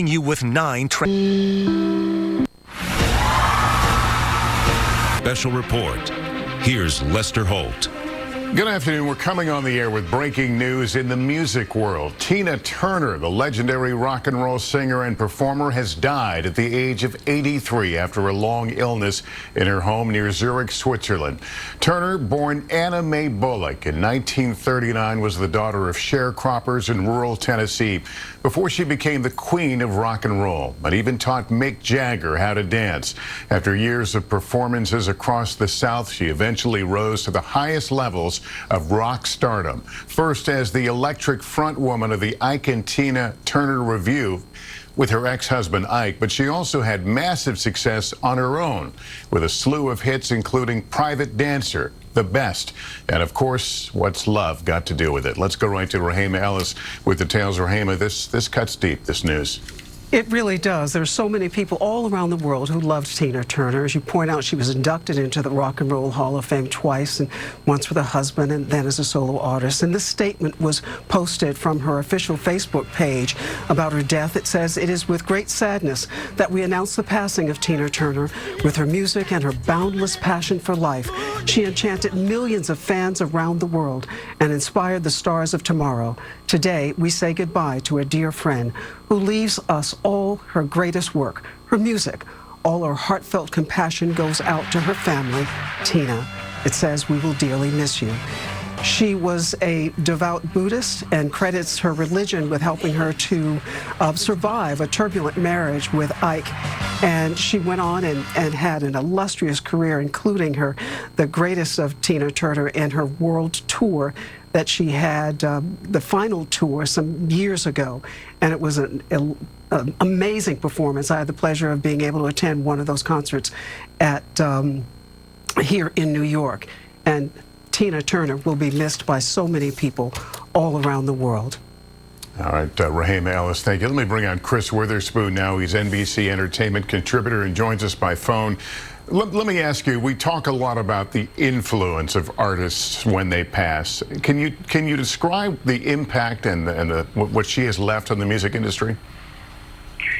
You with 9 Special report. Here's Lester Holt. Good afternoon. We're coming on the air with breaking news in the music world. Tina Turner, the legendary rock and roll singer and performer, has died at the age of 83 after a long illness in her home near Zurich, Switzerland. Turner, born Anna Mae Bullock in 1939, was the daughter of sharecroppers in rural Tennessee before she became the queen of rock and roll, but even taught Mick Jagger how to dance. After years of performances across the South, she eventually rose to the highest levels of rock stardom. First as the electric frontwoman of the Ike and Tina Turner Revue with her ex-husband Ike, but she also had massive success on her own with a slew of hits including Private Dancer, The Best, and of course, What's Love Got to Do with It. Let's go right to Rahema Ellis with details. Rahema, this cuts deep, this news. It really does. There are so many people all around the world who loved Tina Turner. As you point out, she was inducted into the Rock and Roll Hall of Fame twice, and once with her husband and then as a solo artist. And this statement was posted from her official Facebook page about her death. It says, "It is with great sadness that we announce the passing of Tina Turner. With her music and her boundless passion for life, she enchanted millions of fans around the world and inspired the stars of tomorrow. Today, we say goodbye to a dear friend who leaves us all her greatest work, her music. All our heartfelt compassion goes out to her family, Tina." It says, "We will dearly miss you." She was a devout Buddhist and credits her religion with helping her to survive a turbulent marriage with Ike. And she went on and had an illustrious career, including the greatest of Tina Turner and her world tour that she had, the final tour some years ago. And it was an amazing performance. I had the pleasure of being able to attend one of those concerts at here in New York. And Tina Turner will be missed by so many people all around the world. All right, Rahema Ellis, thank you. Let me bring on Chris Witherspoon now. He's NBC entertainment contributor and joins us by phone. Let me ask you, we talk a lot about the influence of artists when they pass. Can you describe the impact and what she has left on the music industry?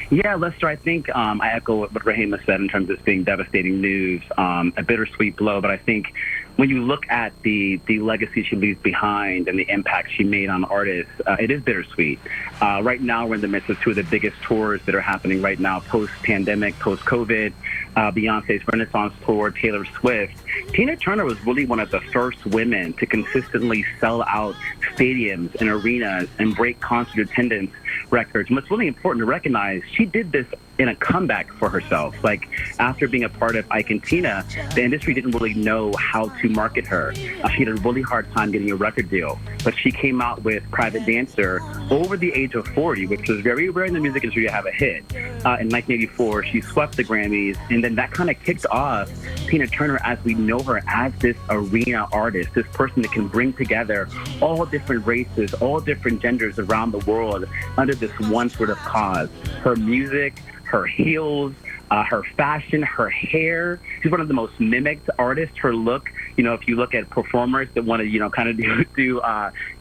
Yeah, Lester, I think I echo what Rahema said in terms of this being devastating news, a bittersweet blow. But I think when you look at the legacy she leaves behind and the impact she made on artists, it is bittersweet. Right now, we're in the midst of two of the biggest tours that are happening right now, post-pandemic, post-COVID. Beyonce's Renaissance Tour, Taylor Swift. Tina Turner was really one of the first women to consistently sell out stadiums and arenas and break concert attendance records. And what's really important to recognize, she did this in a comeback for herself. Like, after being a part of Ike and Tina, the industry didn't really know how to market her. She had a really hard time getting a record deal. But she came out with Private Dancer over the age of 40, which was very rare in the music industry to have a hit. In 1984, she swept the Grammys, and then that kind of kicked off Tina Turner as we know her, as this arena artist, this person that can bring together all different races, all different genders around the world under this one sort of cause. Her music, her heels, her fashion, her hair. She's one of the most mimicked artists. Her look, if you look at performers that want to, kind of do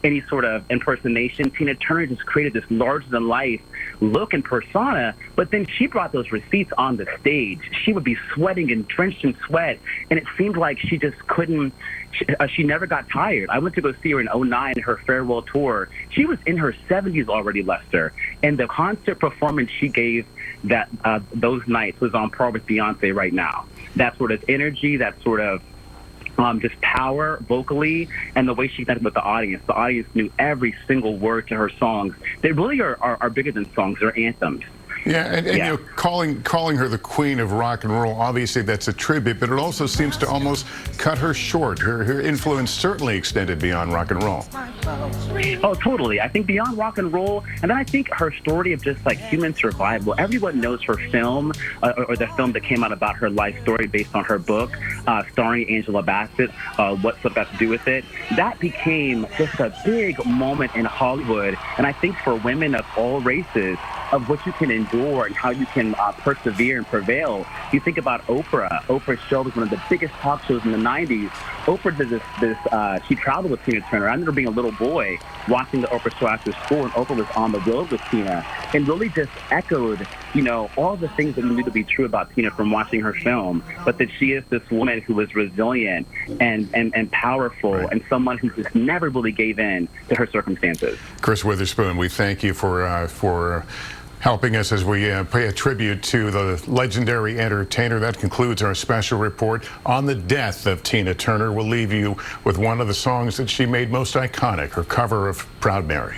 any sort of impersonation, Tina Turner just created this larger-than-life look and persona, but then she brought those receipts on the stage. She would be sweating and drenched in sweat, and it seemed like she just couldn't, she never got tired. I went to go see her in 2009, her farewell tour. She was in her 70s already, Lester, and the concert performance she gave those nights was on par with Beyonce right now. That sort of energy, that sort of just power vocally, and the way she connected with the audience. The audience knew every single word to her songs. They really are bigger than songs. They're anthems. Yeah, and calling her the queen of rock and roll, obviously that's a tribute, but it also seems to almost cut her short. Her influence certainly extended beyond rock and roll. Oh, totally. I think beyond rock and roll, and then I think her story of just like human survival. Everyone knows her film, or the film that came out about her life story based on her book, starring Angela Bassett, What's Love Got to Do with It. That became just a big moment in Hollywood, and I think for women of all races, of what you can endure and how you can persevere and prevail. You think about Oprah. Oprah's show was one of the biggest talk shows in the 90s. Oprah did she traveled with Tina Turner. I remember being a little boy watching the Oprah show after school, and Oprah was on the road with Tina, and really just echoed, all the things that we knew to be true about Tina from watching her film, but that she is this woman who was resilient and powerful, right, and someone who just never really gave in to her circumstances. Chris Witherspoon, we thank you for helping us as we pay a tribute to the legendary entertainer. That concludes our special report on the death of Tina Turner. We'll leave you with one of the songs that she made most iconic, her cover of Proud Mary.